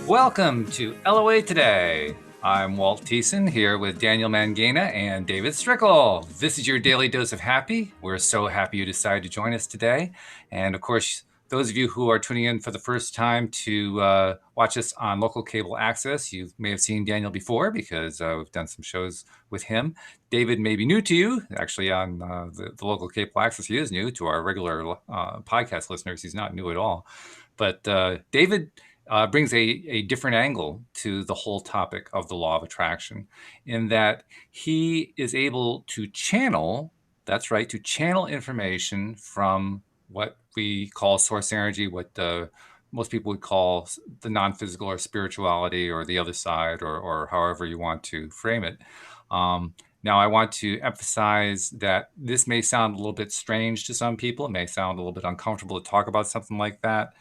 Welcome to LOA Today. I'm Walt Thiessen here with Daniel Mangana and David Strickle. This is your daily dose of happy. We're so happy you decided to join us today. And of course, those of you who are tuning in for the first time to watch us on local cable access, you may have seen Daniel before because we've done some shows with him. David may be new to you. Actually, on the local cable access, he is new. To our regular podcast listeners, he's not new at all. But David brings a different angle to the whole topic of the law of attraction, in that he is able to channel, that's right, to channel information from what we call source energy, what most people would call the non-physical or spirituality or the other side, or however you want to frame it. Now, I want to emphasize that this may sound a little bit strange to some people. It may sound a little bit uncomfortable to talk about something like that.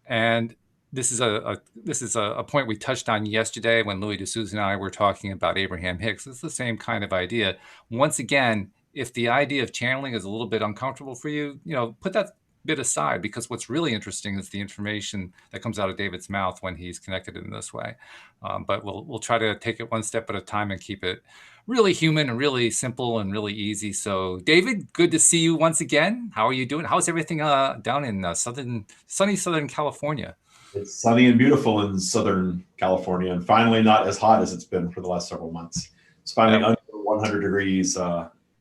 And this is a point we touched on yesterday when Louis D'Souza and I were talking about Abraham Hicks. It's the same kind of idea. Once again, if the idea of channeling is a little bit uncomfortable for you, put that bit aside, because what's really interesting is the information that comes out of David's mouth when he's connected in this way. But we'll try to take it one step at a time and keep it really human and really simple and really easy. So, David, good to see you once again. How are you doing? How's everything down in sunny Southern California? It's sunny and beautiful in Southern California, and finally not as hot as it's been for the last several months. It's finally under 100 degrees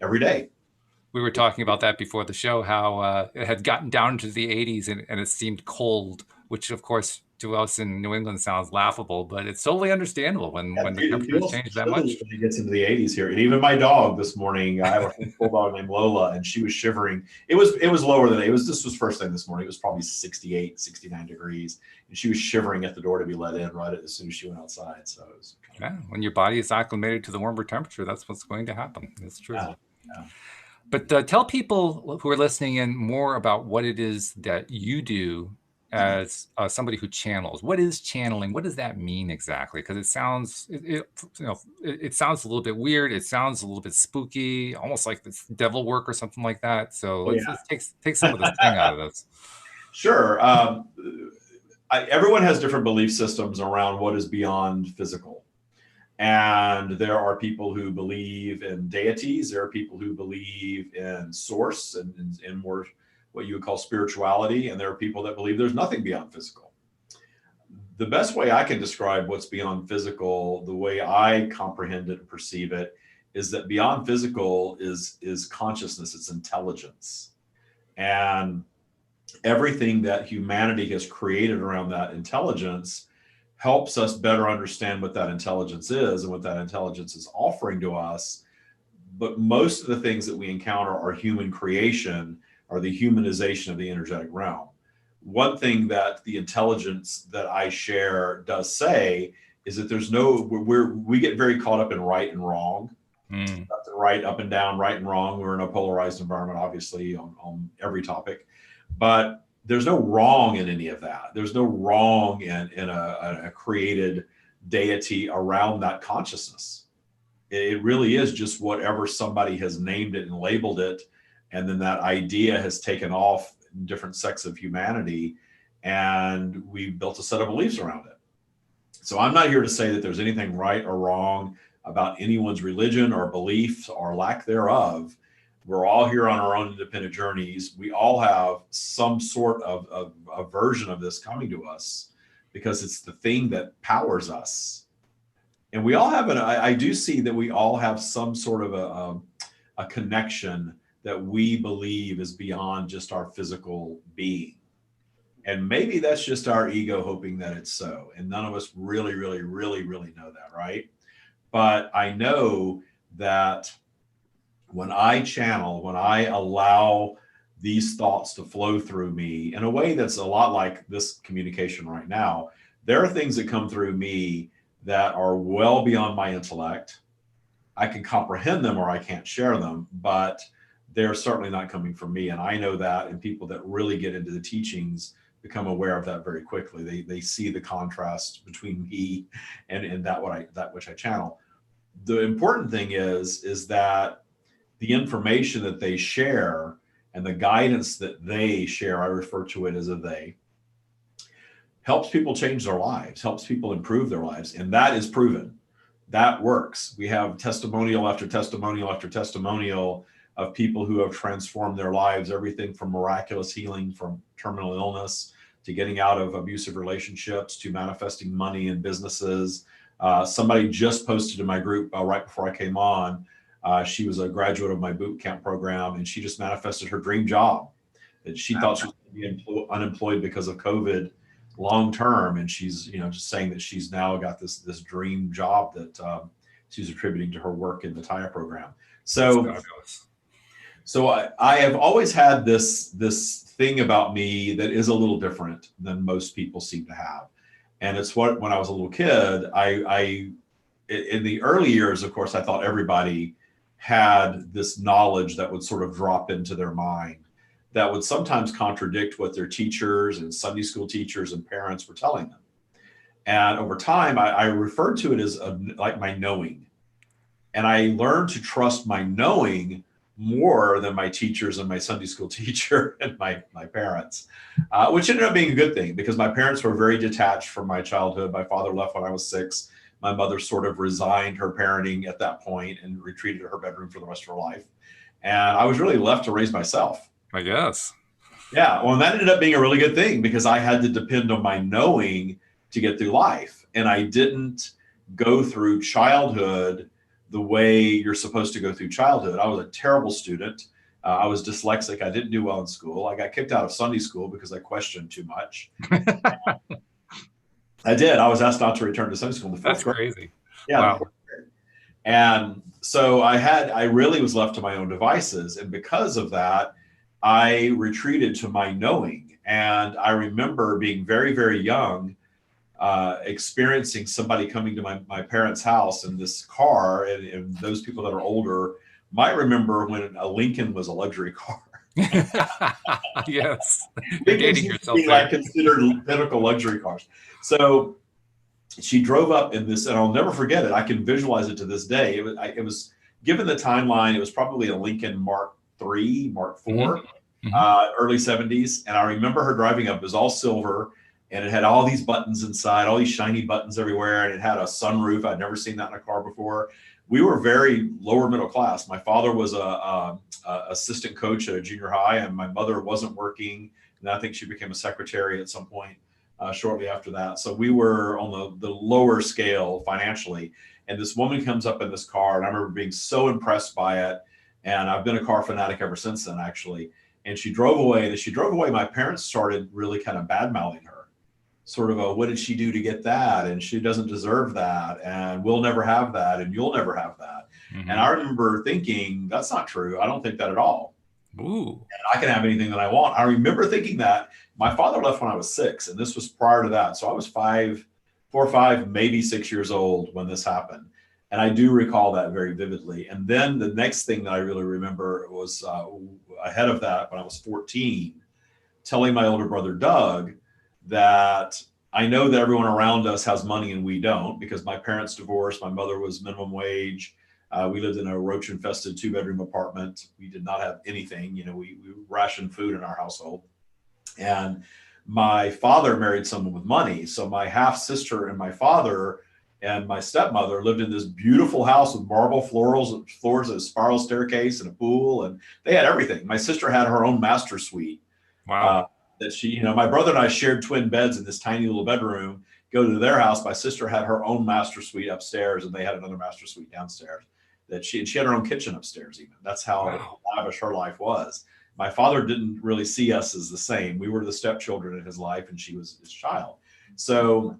every day. We were talking about that before the show, how it had gotten down to the 80s and it seemed cold, which of course to us in New England sounds laughable, but it's totally understandable when the temperatures change that much. When it gets into the 80s here, and even my dog this morning, I have a full dog named Lola, and she was shivering. It was lower than this was first thing this morning. It was probably 68, 69 degrees, and she was shivering at the door to be let in right as soon as she went outside. So it was when your body is acclimated to the warmer temperature, that's what's going to happen. It's true. Yeah. But tell people who are listening in more about what it is that you do as somebody who channels. What is channeling? What does that mean exactly? Because it sounds it sounds a little bit weird. It sounds a little bit spooky, almost like this devil work or something like that. So let's take some of the sting out of this. Sure. Everyone has different belief systems around what is beyond physical. And there are people who believe in deities. There are people who believe in source and more what you would call spirituality. And there are people that believe there's nothing beyond physical. The best way I can describe what's beyond physical, the way I comprehend it and perceive it, is that beyond physical is consciousness, it's intelligence. And everything that humanity has created around that intelligence helps us better understand what that intelligence is and what that intelligence is offering to us. But most of the things that we encounter are human creation, or the humanization of the energetic realm. One thing that the intelligence that I share does say is that we get very caught up in right and wrong. Right, up and down, right and wrong. We're in a polarized environment, obviously, on every topic. But there's no wrong in any of that. There's no wrong in a created deity around that consciousness. It really is just whatever somebody has named it and labeled it, and then that idea has taken off in different sects of humanity, and we've built a set of beliefs around it. So I'm not here to say that there's anything right or wrong about anyone's religion or beliefs or lack thereof. We're all here on our own independent journeys. We all have some sort of a version of this coming to us because it's the thing that powers us. And we all have I do see that we all have some sort of a connection that we believe is beyond just our physical being. And maybe that's just our ego hoping that it's so. And none of us really know that, right? But I know that when I channel, when I allow these thoughts to flow through me in a way that's a lot like this communication right now, there are things that come through me that are well beyond my intellect. I can comprehend them or I can't share them, but they're certainly not coming from me. And I know that, and people that really get into the teachings become aware of that very quickly. They see the contrast between me and that which I channel. The important thing is that the information that they share and the guidance that they share, I refer to it as a they, helps people change their lives, helps people improve their lives. And that is proven. That works. We have testimonial after testimonial after testimonial of people who have transformed their lives, everything from miraculous healing from terminal illness to getting out of abusive relationships to manifesting money in businesses. Somebody just posted in my group right before I came on. She was a graduate of my boot camp program, and she just manifested her dream job. That she thought she was going to be unemployed because of COVID long term, and she's just saying that she's now got this dream job that she's attributing to her work in the TIA program. So I have always had this thing about me that is a little different than most people seem to have. And it's when I was a little kid, I in the early years, of course, I thought everybody had this knowledge that would sort of drop into their mind that would sometimes contradict what their teachers and Sunday school teachers and parents were telling them. And over time, I referred to it as like my knowing. And I learned to trust my knowing more than my teachers and my Sunday school teacher and my parents, which ended up being a good thing because my parents were very detached from my childhood. My father left when I was 6. My mother sort of resigned her parenting at that point and retreated to her bedroom for the rest of her life. And I was really left to raise myself. I guess. Yeah. Well, and that ended up being a really good thing because I had to depend on my knowing to get through life. And I didn't go through childhood the way you're supposed to go through childhood. I was a terrible student. I was dyslexic. I didn't do well in school. I got kicked out of Sunday school because I questioned too much. I did. I was asked not to return to Sunday school in the 4th grade. That's crazy. Yeah. Wow. And so I really was left to my own devices. And because of that, I retreated to my knowing. And I remember being very, very young, experiencing somebody coming to my parents' house in this car. And those people that are older might remember when a Lincoln was a luxury car. Yes. You're dating yourself. Like considered pinnacle luxury cars. So she drove up in this, and I'll never forget it. I can visualize it to this day. It was given the timeline, it was probably a Lincoln Mark III, Mark IV, early 70s. And I remember her driving up. It was all silver, and it had all these buttons inside, all these shiny buttons everywhere, and it had a sunroof. I'd never seen that in a car before. We were very lower middle class. My father was a assistant coach at a junior high, and my mother wasn't working. And I think she became a secretary at some point shortly after that. So we were on the lower scale financially. And this woman comes up in this car, and I remember being so impressed by it. And I've been a car fanatic ever since then, actually. And she drove away. And as she drove away, my parents started really kind of bad-mouthing her. Sort of what did she do to get that? And she doesn't deserve that. And we'll never have that. And you'll never have that. And I remember thinking, that's not true. I don't think that at all. Ooh. And I can have anything that I want. I remember thinking that. My father left when I was 6, and this was prior to that. So I was 4 or 5, maybe 6 years old when this happened. And I do recall that very vividly. And then the next thing that I really remember was ahead of that, when I was 14, telling my older brother, Doug, that I know that everyone around us has money and we don't, because my parents divorced. My mother was minimum wage. We lived in a roach-infested 2-bedroom apartment. We did not have anything. We rationed food in our household. And my father married someone with money. So my half-sister and my father and my stepmother lived in this beautiful house with marble floors, a spiral staircase, and a pool. And they had everything. My sister had her own master suite. Wow. That she, my brother and I shared twin beds in this tiny little bedroom. Go to their house. My sister had her own master suite upstairs, and they had another master suite downstairs. She had her own kitchen upstairs even. That's how lavish her life was. My father didn't really see us as the same. We were the stepchildren in his life, and she was his child. So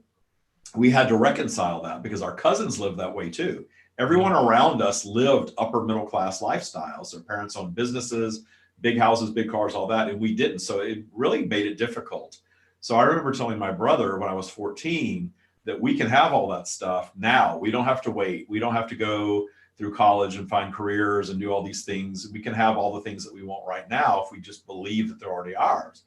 we had to reconcile that because our cousins lived that way too. Everyone around us lived upper middle class lifestyles. Their parents owned businesses, big houses, big cars, all that. And we didn't. So it really made it difficult. So I remember telling my brother when I was 14 that we can have all that stuff now. We don't have to wait. We don't have to go through college and find careers and do all these things. We can have all the things that we want right now if we just believe that they're already ours.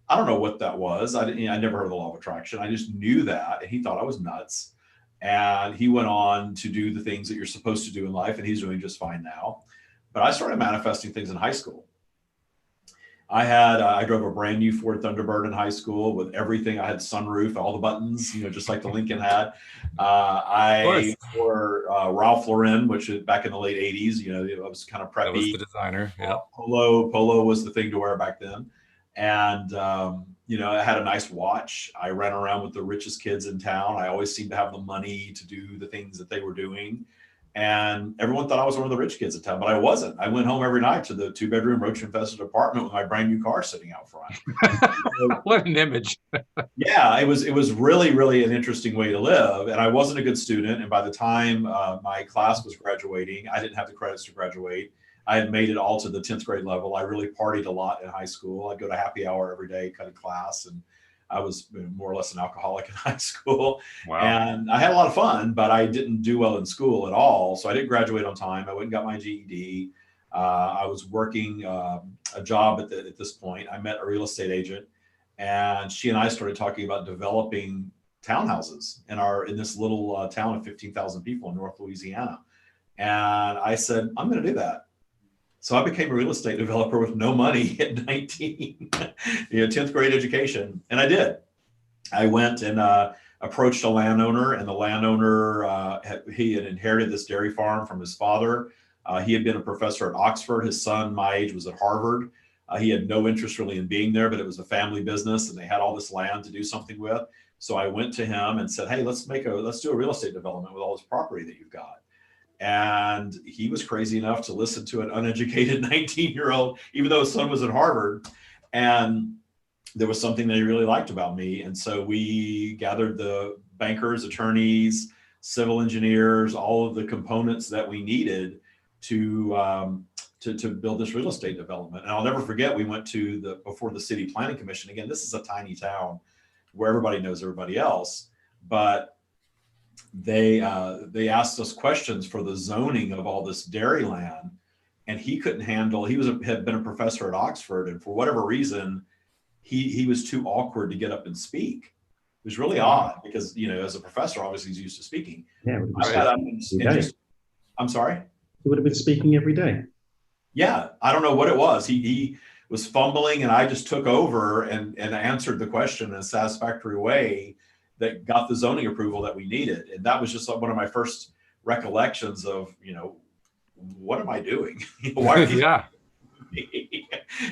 I don't know what that was. I never heard of the law of attraction. I just knew that, and he thought I was nuts. And he went on to do the things that you're supposed to do in life, and he's doing just fine now. But I started manifesting things in high school. I drove a brand new Ford Thunderbird in high school with everything. I had sunroof, all the buttons, just like the Lincoln had. I wore Ralph Lauren, which is back in the late 80s, it was kind of That was preppy. the designer. Yeah. Polo was the thing to wear back then. And, I had a nice watch. I ran around with the richest kids in town. I always seemed to have the money to do the things that they were doing. And everyone thought I was one of the rich kids in town, but I wasn't. I went home every night to the 2-bedroom roach infested apartment with my brand new car sitting out front. What an image. Yeah, it was really, really an interesting way to live. And I wasn't a good student. And by the time my class was graduating, I didn't have the credits to graduate. I had made it all to the 10th grade level. I really partied a lot in high school. I'd go to happy hour every day, cut a class, and I was more or less an alcoholic in high school. Wow. And I had a lot of fun, but I didn't do well in school at all. So I didn't graduate on time. I went and got my GED. I was working a job at this point. I met a real estate agent, and she and I started talking about developing townhouses in this little town of 15,000 people in North Louisiana. And I said, I'm going to do that. So I became a real estate developer with no money at 19, 10th grade education. And I did. I went and approached a landowner, and the landowner, he had inherited this dairy farm from his father. He had been a professor at Oxford. His son, my age, was at Harvard. He had no interest really in being there, but it was a family business and they had all this land to do something with. So I went to him and said, hey, let's do a real estate development with all this property that you've got. And he was crazy enough to listen to an uneducated 19-year-old, even though his son was at Harvard. And there was something that he really liked about me. And so we gathered the bankers, attorneys, civil engineers, all of the components that we needed to build this real estate development. And I'll never forget, we went before the city planning commission. Again, this is a tiny town where everybody knows everybody else, but they asked us questions for the zoning of all this dairy land, and he couldn't handle. Had been a professor at Oxford, and for whatever reason, he was too awkward to get up and speak. It was really odd because as a professor, obviously he's used to speaking. Yeah, I got up and I'm sorry. He would have been speaking every day. Yeah, I don't know what it was. He was fumbling, and I just took over and answered the question in a satisfactory way that got the zoning approval that we needed. And that was just one of my first recollections of, what am I doing? Why are yeah.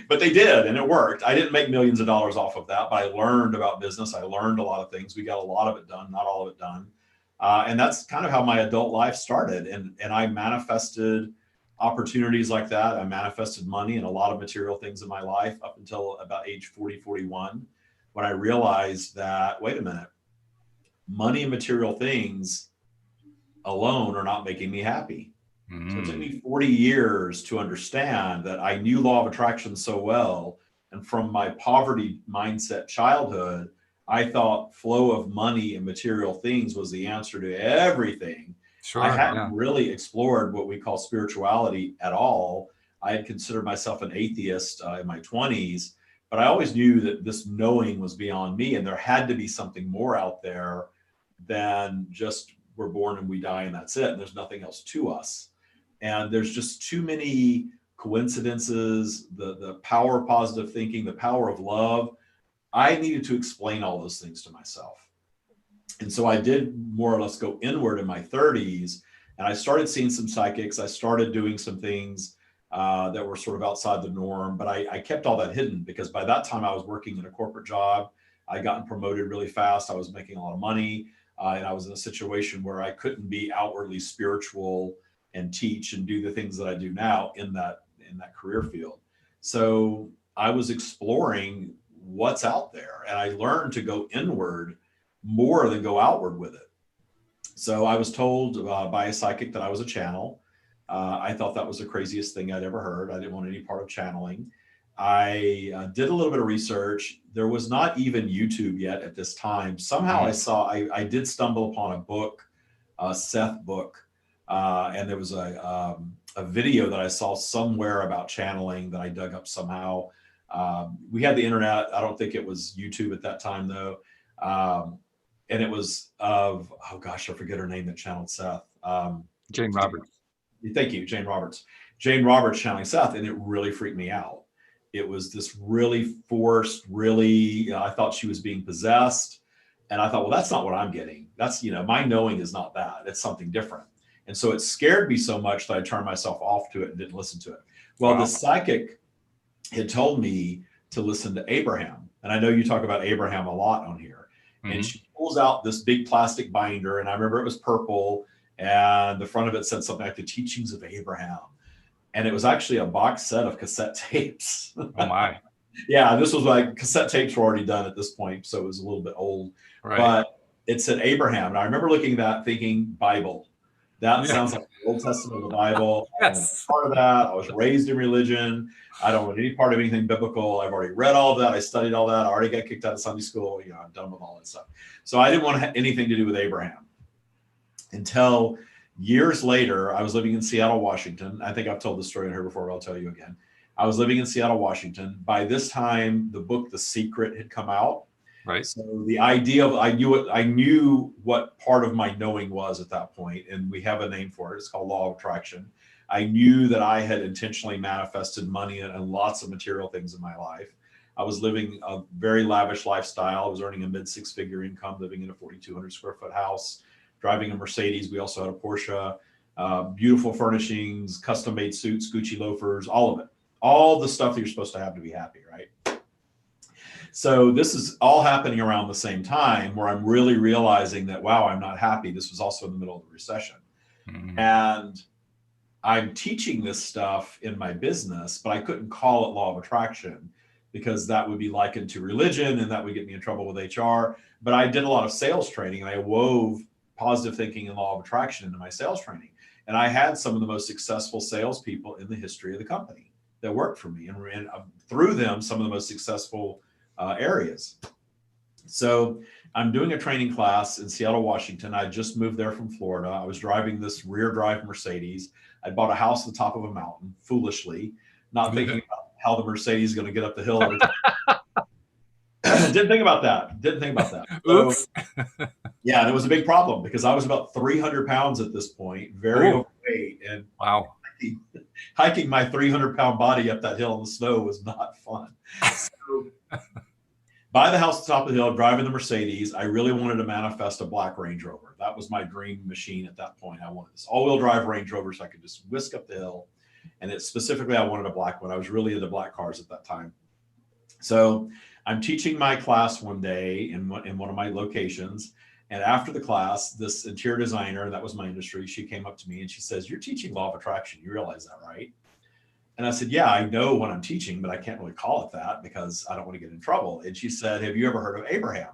But they did, and it worked. I didn't make millions of dollars off of that, but I learned about business. I learned a lot of things. We got a lot of it done, not all of it done. And that's kind of how my adult life started. And I manifested opportunities like that. I manifested money and a lot of material things in my life up until about age 40, 41, when I realized that, wait a minute, money and material things alone are not making me happy. So it took me 40 years to understand that I knew law of attraction so well. And from my poverty mindset childhood, I thought flow of money and material things was the answer to everything. Sure, I hadn't really explored what we call spirituality at all. I had considered myself an atheist in my 20s, but I always knew that this knowing was beyond me, and there had to be something more out there than just we're born and we die and that's it. And there's nothing else to us. And there's just too many coincidences, the power of positive thinking, the power of love. I needed to explain all those things to myself. And so I did more or less go inward in my 30s, and I started seeing some psychics. I started doing some things that were sort of outside the norm, but I kept all that hidden because by that time I was working in a corporate job. I'd gotten promoted really fast. I was making a lot of money, and I was in a situation where I couldn't be outwardly spiritual and teach and do the things that I do now in that career field. So I was exploring what's out there, and I learned to go inward more than go outward with it. So I was told by a psychic that I was a channel. I thought that was the craziest thing I'd ever heard. I didn't want any part of channeling. I did a little bit of research. There was not even YouTube yet at this time. Somehow I did stumble upon a book, a Seth book, and there was a video that I saw somewhere about channeling that I dug up somehow. We had the internet. I don't think it was YouTube at that time though. And it was of, oh gosh, I forget her name that channeled Seth. Jane Roberts. Thank you, Jane Roberts. Jane Roberts channeling Seth, and it really freaked me out. It was this really forced, really, I thought she was being possessed. And I thought, well, that's not what I'm getting. That's, my knowing is not that. It's something different. And so it scared me so much that I turned myself off to it and didn't listen to it. Well, the psychic had told me to listen to Abraham. And I know you talk about Abraham a lot on here. And she pulls out this big plastic binder. And I remember it was purple. And the front of it said something like the teachings of Abraham. And it was actually a box set of cassette tapes. Oh my. Yeah, this was like cassette tapes were already done at this point. So it was a little bit old. Right. But it said Abraham. And I remember looking at that thinking Bible. That sounds like the Old Testament of the Bible. Yes. Part of that. I was raised in religion. I don't want any part of anything biblical. I've already read all of that. I studied all that. I already got kicked out of Sunday school. I'm done with all that stuff. So I didn't want to have anything to do with Abraham until years later. I was living in Seattle, Washington. I think I've told this story on here before, but I'll tell you again. I was living in Seattle, Washington. By this time, the book The Secret had come out. Right. So the idea of I knew what part of my knowing was at that point, and we have a name for it. It's called Law of Attraction. I knew that I had intentionally manifested money and lots of material things in my life. I was living a very lavish lifestyle. I was earning a mid-six-figure income, living in a 4,200 square foot house, driving a Mercedes. We also had a Porsche, beautiful furnishings, custom-made suits, Gucci loafers, all of it. All the stuff that you're supposed to have to be happy, right? So this is all happening around the same time where I'm really realizing that, wow, I'm not happy. This was also in the middle of the recession. And I'm teaching this stuff in my business, but I couldn't call it law of attraction because that would be likened to religion and that would get me in trouble with HR. But I did a lot of sales training and I wove positive thinking and law of attraction into my sales training. And I had some of the most successful salespeople in the history of the company that worked for me, and through them, some of the most successful areas. So I'm doing a training class in Seattle, Washington. I just moved there from Florida. I was driving this rear drive Mercedes. I bought a house at the top of a mountain, foolishly, not thinking about how the Mercedes is going to get up the hill every time. Didn't think about that. Oops. So, yeah, and it was a big problem because I was about 300 pounds at this point, very overweight. And wow. Hiking my 300-pound body up that hill in the snow was not fun. So, by the house at the top of the hill, driving the Mercedes, I really wanted to manifest a black Range Rover. That was my dream machine at that point. I wanted this all-wheel drive Range Rover so I could just whisk up the hill. And specifically, I wanted a black one. I was really into black cars at that time. So I'm teaching my class one day in one of my locations. And after the class, this interior designer, that was my industry, she came up to me and she says, "You're teaching law of attraction. You realize that, right?" And I said, "Yeah, I know what I'm teaching, but I can't really call it that because I don't want to get in trouble." And she said, "Have you ever heard of Abraham?"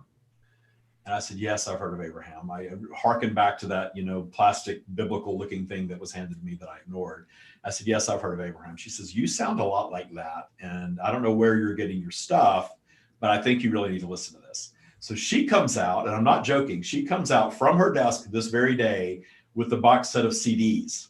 And I said, "Yes, I've heard of Abraham." I hearkened back to that, plastic biblical looking thing that was handed to me that I ignored. I said, "Yes, I've heard of Abraham." She says, "You sound a lot like that. And I don't know where you're getting your stuff, but I think you really need to listen to this." So she comes out, and I'm not joking. She comes out from her desk this very day with the box set of CDs.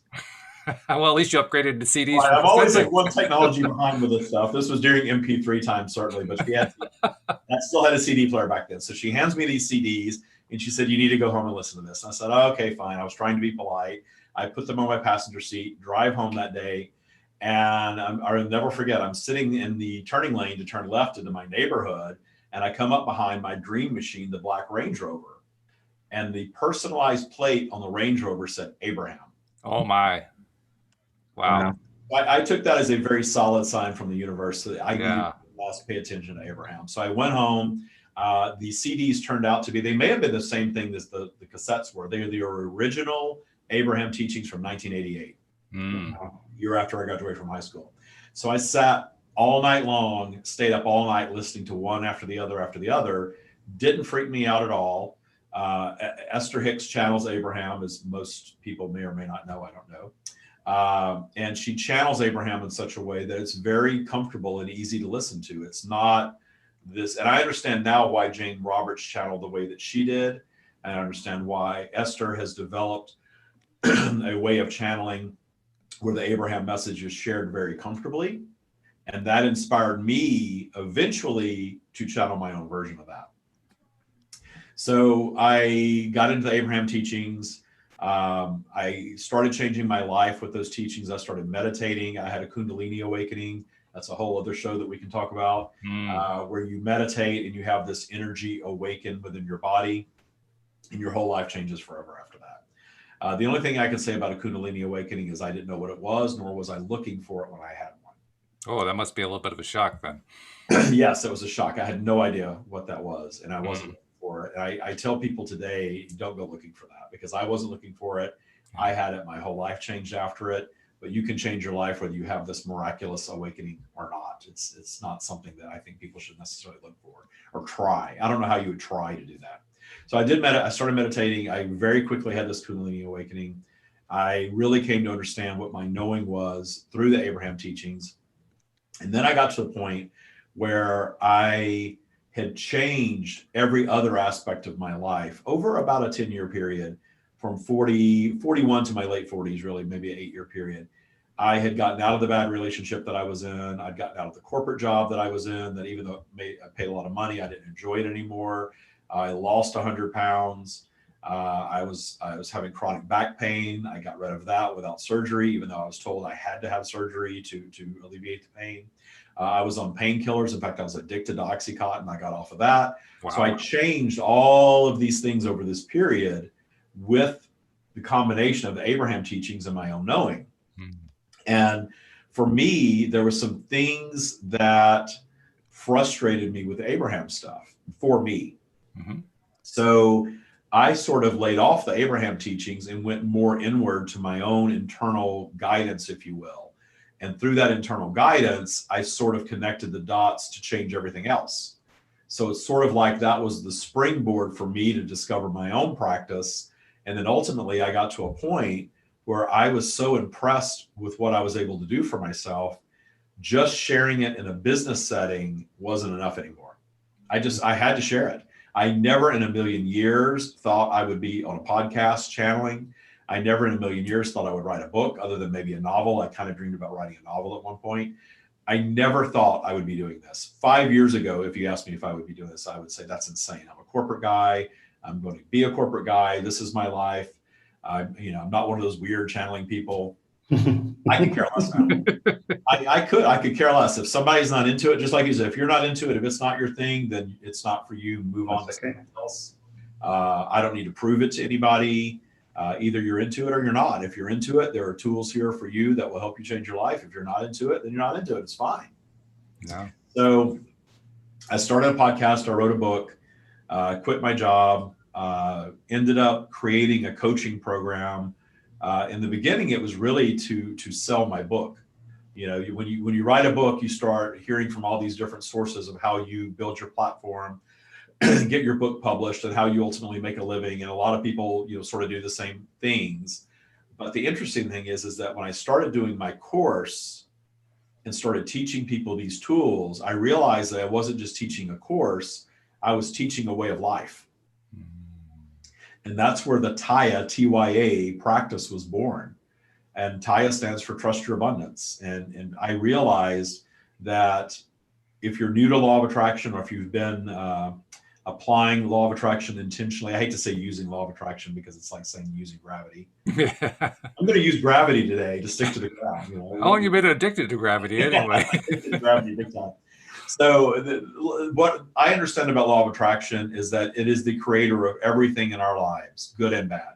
Well, at least you upgraded to CDs. Right, I'm always like one technology behind with this stuff. This was during MP3 time, certainly, but she had that still had a CD player back then. So she hands me these CDs, and she said, "You need to go home and listen to this." And I said, "Oh, okay, fine." I was trying to be polite. I put them on my passenger seat, drive home that day, and I'll never forget. I'm sitting in the turning lane to turn left into my neighborhood, and I come up behind my dream machine, the black Range Rover, and the personalized plate on the Range Rover said Abraham. Oh my. Wow. I took that as a very solid sign from the universe that I need to pay attention to Abraham. So I went home. The CDs turned out to be, they may have been the same thing as the cassettes were. They were the original Abraham teachings from 1988, year after I graduated from high school. So I sat all night long, stayed up all night listening to one after the other. Didn't freak me out at all. Esther Hicks channels Abraham, as most people may or may not know. I don't know. And she channels Abraham in such a way that it's very comfortable and easy to listen to. It's not this, and I understand now why Jane Roberts channeled the way that she did. And I understand why Esther has developed a way of channeling where the Abraham message is shared very comfortably. And that inspired me eventually to channel my own version of that. So I got into the Abraham teachings. I started changing my life with those teachings. I started meditating. I had a Kundalini Awakening That's a whole other show that we can talk about, where you meditate and you have this energy awaken within your body, and your whole life changes forever after that. The only thing I can say about a Kundalini awakening is I didn't know what it was, nor was I looking for it when I had one. Oh, that must be a little bit of a shock then. Yes, it was a shock. I had no idea what that was, and I wasn't looking for it. And I tell people today, don't go looking for that, because I wasn't looking for it. I had it. My whole life changed after it. But you can change your life whether you have this miraculous awakening or not. It's not something that I think people should necessarily look for or try. I don't know how you would try to do that. So I started meditating. I very quickly had this Kundalini awakening. I really came to understand what my knowing was through the Abraham teachings. And then I got to the point where I had changed every other aspect of my life over about a 10-year period, from 41 to my late 40s, really, maybe an 8-year period. I had gotten out of the bad relationship that I was in. I'd gotten out of the corporate job that I was in, that even though I paid a lot of money, I didn't enjoy it anymore. I lost 100 pounds. I was having chronic back pain. I got rid of that without surgery, even though I was told I had to have surgery to alleviate the pain. I was on painkillers. In fact, I was addicted to Oxycontin. I got off of that. Wow. So I changed all of these things over this period with the combination of the Abraham teachings and my own knowing. And for me, there were some things that frustrated me with the Abraham stuff for me. So I sort of laid off the Abraham teachings and went more inward to my own internal guidance, if you will. And through that internal guidance, I sort of connected the dots to change everything else. So it's sort of like that was the springboard for me to discover my own practice. And then ultimately I got to a point where I was so impressed with what I was able to do for myself, just sharing it in a business setting wasn't enough anymore. I had to share it. I never in a million years thought I would be on a podcast channeling. I never in a million years thought I would write a book, other than maybe a novel. I kind of dreamed about writing a novel at one point. I never thought I would be doing this. 5 years ago, if you asked me if I would be doing this, I would say that's insane. I'm a corporate guy. I'm going to be a corporate guy. This is my life. I'm not one of those weird channeling people. I could care less now. I could care less. If somebody's not into it, just like you said, if you're not into it, if it's not your thing, then it's not for you. Move on to something else. I don't need to prove it to anybody. Either you're into it or you're not. If you're into it, there are tools here for you that will help you change your life. If you're not into it, then you're not into it. It's fine. Yeah. So I started a podcast. I wrote a book, quit my job, ended up creating a coaching program. In the beginning, it was really to sell my book. When you write a book, you start hearing from all these different sources of how you build your platform, get your book published, and how you ultimately make a living. And a lot of people, sort of do the same things. But the interesting thing is that when I started doing my course and started teaching people these tools, I realized that I wasn't just teaching a course, I was teaching a way of life. And that's where the TYA, T-Y-A practice was born. And TYA stands for Trust Your Abundance. And I realized that if you're new to law of attraction, or if you've been applying law of attraction intentionally, I hate to say using law of attraction because it's like saying using gravity. I'm going to use gravity today to stick to the ground. How long have you been addicted to gravity anyway? Addicted to gravity big time. So what I understand about law of attraction is that it is the creator of everything in our lives, good and bad.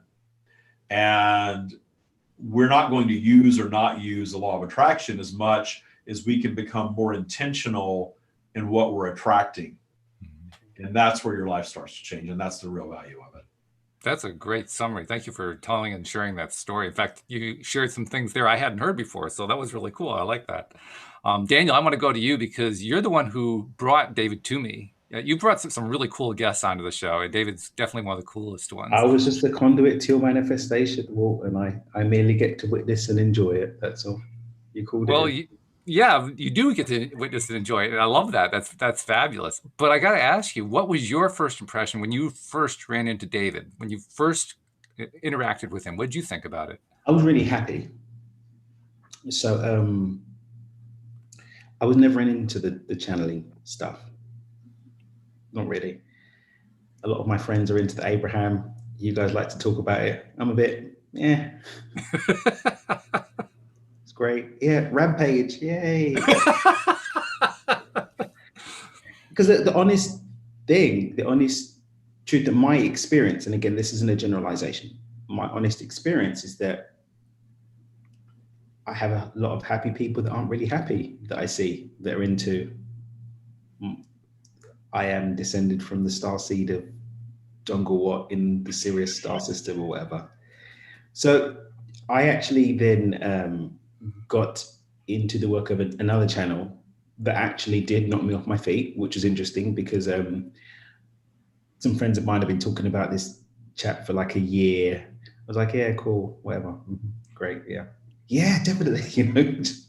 And we're not going to use or not use the law of attraction as much as we can become more intentional in what we're attracting. And that's where your life starts to change. And that's the real value of it. That's a great summary. Thank you for telling and sharing that story. In fact, you shared some things there I hadn't heard before. So that was really cool. I like that. Daniel, I want to go to you because you're the one who brought David to me. You brought some really cool guests onto the show, and David's definitely one of the coolest ones. I was just a conduit to your manifestation, Walt, and I merely get to witness and enjoy it. That's all. You called it. Yeah, you do get to witness and enjoy it. And I love that. That's fabulous. But I got to ask you, what was your first impression when you first ran into David, when you first interacted with him? What did you think about it? I was really happy. So I was never into the channeling stuff. Not really. A lot of my friends are into the Abraham. You guys like to talk about it. I'm a bit, it's great. Yeah, Rampage, yay. Because the honest thing, the honest truth that my experience, and again, this isn't a generalization, my honest experience is that I have a lot of happy people that aren't really happy that I see that are into, I am descended from the star seed of Jungle Watt in the Sirius star system or whatever. So I actually then got into the work of another channel that actually did knock me off my feet, which is interesting because some friends of mine have been talking about this chat for like a year. I was like, yeah, cool, whatever, great, yeah, definitely, because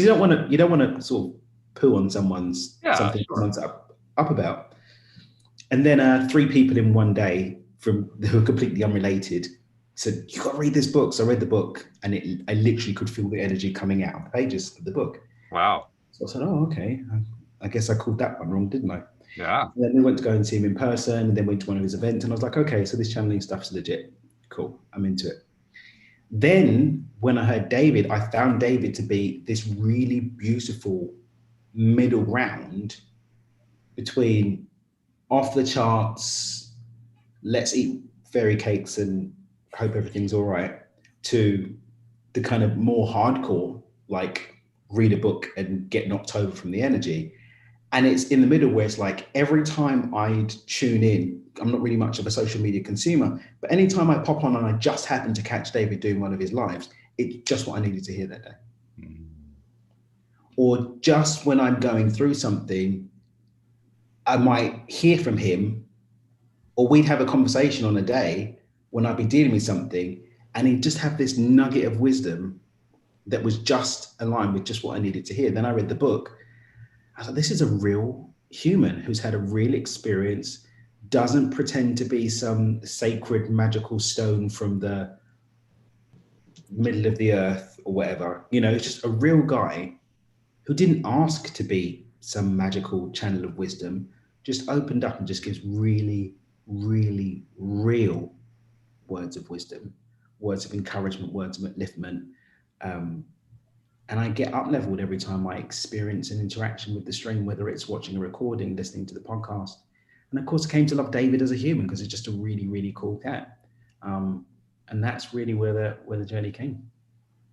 you don't want to sort of poo on something sure. someone's up about. And then 3 people in one day who are completely unrelated said, you got to read this book. So I read the book, and I literally could feel the energy coming out of the pages of the book. Wow. So I said, oh, okay. I guess I called that one wrong, didn't I? Yeah. And then we went to go and see him in person, and then went to one of his events, and I was like, okay, so this channeling stuff's legit. Cool, I'm into it. Then when I heard David, I found David to be this really beautiful middle ground between off the charts, let's eat fairy cakes and hope everything's all right, to the kind of more hardcore, like read a book and get knocked over from the energy. And it's in the middle where it's like every time I'd tune in, I'm not really much of a social media consumer, but anytime I pop on and I just happen to catch David doing one of his lives, it's just what I needed to hear that day. Mm. Or just when I'm going through something, I might hear from him, or we'd have a conversation on a day when I'd be dealing with something, and he'd just have this nugget of wisdom that was just aligned with just what I needed to hear. Then I read the book. I was like, this is a real human who's had a real experience, doesn't pretend to be some sacred magical stone from the middle of the earth or whatever. It's just a real guy who didn't ask to be some magical channel of wisdom, just opened up and just gives really, really real words of wisdom, words of encouragement, words of upliftment. And I get up leveled every time I experience an interaction with the stream, whether it's watching a recording, listening to the podcast. And of course, I came to love David as a human because he's just a really, really cool cat. And that's really where the journey came.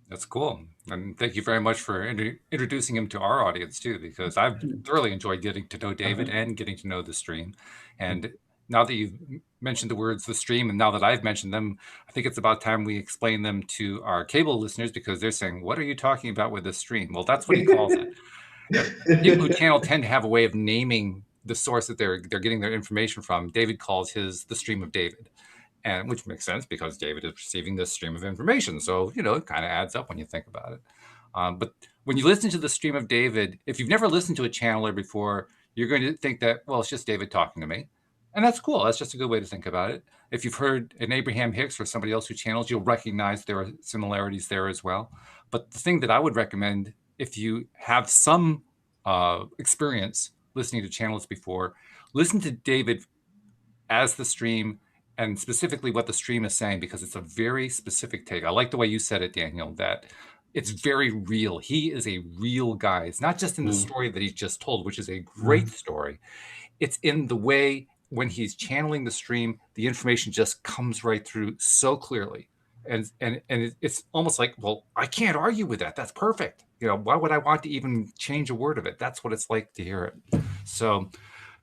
That's cool. And thank you very much for introducing him to our audience too, because I've thoroughly enjoyed getting to know David and getting to know the stream. And now that you've mentioned the words the stream, and now that I've mentioned them, I think it's about time we explain them to our cable listeners, because they're saying, what are you talking about with the stream? Well, that's what he calls it. People who channel tend to have a way of naming the source that they're getting their information from. David calls his the stream of David. And which makes sense because David is receiving this stream of information. So, it kind of adds up when you think about it. But when you listen to the stream of David, if you've never listened to a channeler before, you're going to think that, well, it's just David talking to me. And that's cool. That's just a good way to think about it. If you've heard an Abraham Hicks or somebody else who channels, you'll recognize there are similarities there as well. But the thing that I would recommend, if you have some experience listening to channels before, listen to David as the stream, and specifically what the stream is saying, because it's a very specific take. I like the way you said it, Daniel, that it's very real. He is a real guy. It's not just in the story that he just told, which is a great story. It's in the way when he's channeling the stream, the information just comes right through so clearly. And it's almost like, well, I can't argue with that. That's perfect. Why would I want to even change a word of it? That's what it's like to hear it. So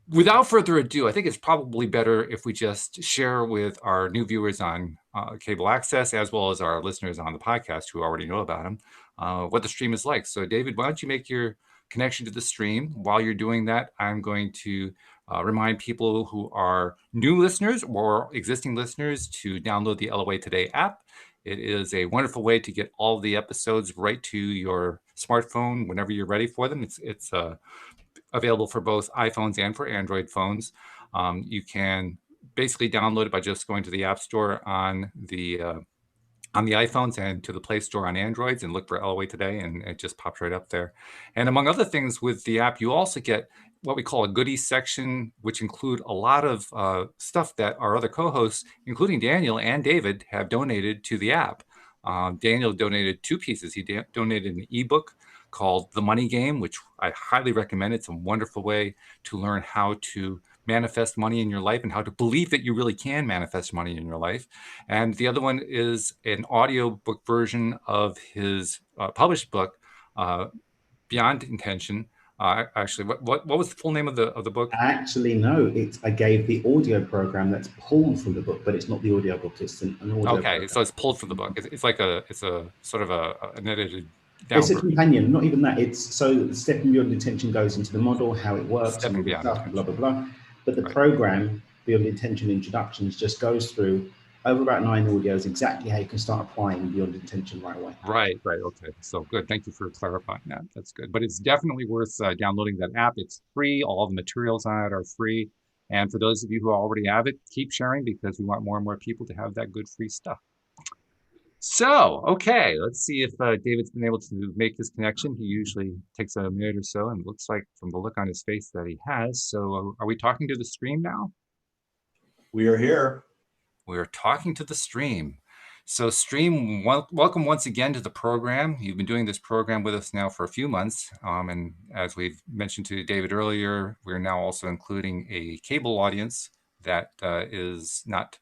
without further ado, I think it's probably better if we just share with our new viewers on cable access, as well as our listeners on the podcast who already know about him, what the stream is like. So David, why don't you make your connection to the stream? While you're doing that, I'm going to remind people who are new listeners or existing listeners to download the LOA Today app. It is a wonderful way to get all the episodes right to your smartphone whenever you're ready for them. It's available for both iPhones and for Android phones. You can basically download it by just going to the App Store on the iPhones and to the Play Store on Androids and look for LOA Today, and it just pops right up there. And among other things with the app, you also get what we call a goodies section, which include a lot of stuff that our other co-hosts, including Daniel and David, have donated to the app. Daniel donated 2 pieces. He donated an ebook called The Money Game, which I highly recommend. It's a wonderful way to learn how to manifest money in your life and how to believe that you really can manifest money in your life. And the other one is an audiobook version of his published book, Beyond Intention. Actually, what was the full name of the book? Actually, no. I gave the audio program that's pulled from the book, but it's not the audio book. It's an audio Okay, program. so it's pulled from the book. It's like it's a sort of an edited down It's a version. companion, not even that. It's so Stepping Beyond Intention goes into the model, how it works, and Stepping all the Beyond stuff, Intention. blah, blah, blah. But the Right. program, Beyond Intention Introductions, just goes through over about 9 audios exactly how you can start applying Beyond Intention right away. Right. Okay. So good. Thank you for clarifying that. That's good. But it's definitely worth downloading that app. It's free. All the materials on it are free. And for those of you who already have it, keep sharing because we want more and more people to have that good free stuff. So, okay, let's see if David's been able to make this connection. He usually takes a minute or so, and it looks like from the look on his face that he has. So, are we talking to the stream now? We are here. We're talking to the stream. So, stream, welcome once again to the program. You've been doing this program with us now for a few months. And as we've mentioned to David earlier, we're now also including a cable audience that is not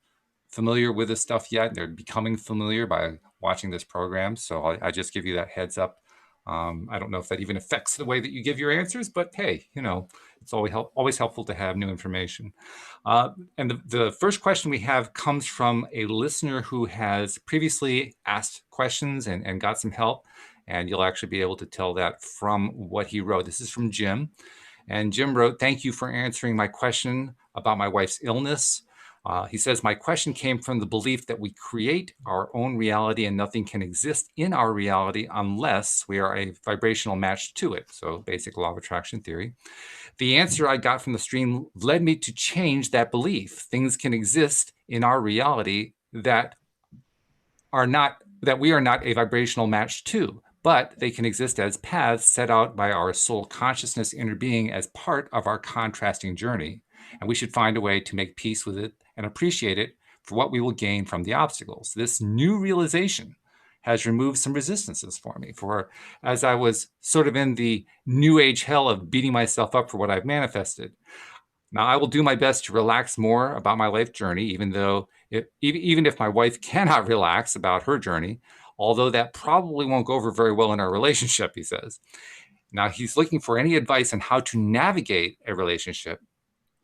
familiar with this stuff yet. They're becoming familiar by watching this program. So I just give you that heads up. I don't know if that even affects the way that you give your answers, but hey, it's always helpful to have new information. And the first question we have comes from a listener who has previously asked questions and got some help. And you'll actually be able to tell that from what he wrote. This is from Jim. And Jim wrote, "Thank you for answering my question about my wife's illness." He says, "My question came from the belief that we create our own reality and nothing can exist in our reality unless we are a vibrational match to it." So basic law of attraction theory. "The answer I got from the stream led me to change that belief. Things can exist in our reality that we are not a vibrational match to, but they can exist as paths set out by our soul consciousness inner being as part of our contrasting journey. And we should find a way to make peace with it and appreciate it for what we will gain from the obstacles. This new realization has removed some resistances for me. For as I was sort of in the new age hell of beating myself up for what I've manifested. Now, I will do my best to relax more about my life journey, even if my wife cannot relax about her journey, although that probably won't go over very well in our relationship," he says. Now, he's looking for any advice on how to navigate a relationship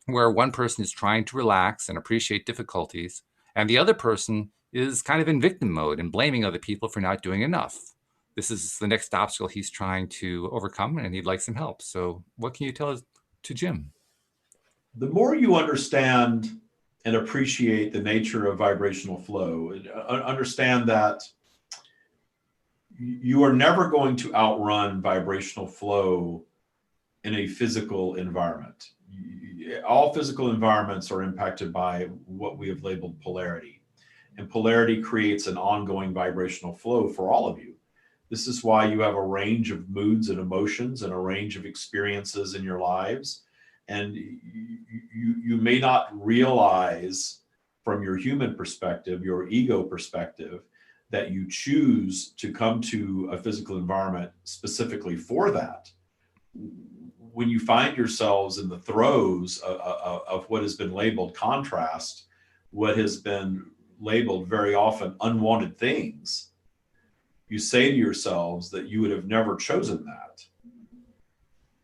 where one person is trying to relax and appreciate difficulties, and the other person is kind of in victim mode and blaming other people for not doing enough. This is the next obstacle he's trying to overcome, and he'd like some help. So what can you tell us to Jim? The more you understand and appreciate the nature of vibrational flow, understand that you are never going to outrun vibrational flow in a physical environment. All physical environments are impacted by what we have labeled polarity. And polarity creates an ongoing vibrational flow for all of you. This is why you have a range of moods and emotions and a range of experiences in your lives. And you may not realize from your human perspective, your ego perspective, that you choose to come to a physical environment specifically for that. When you find yourselves in the throes of what has been labeled contrast, what has been labeled very often unwanted things, you say to yourselves that you would have never chosen that.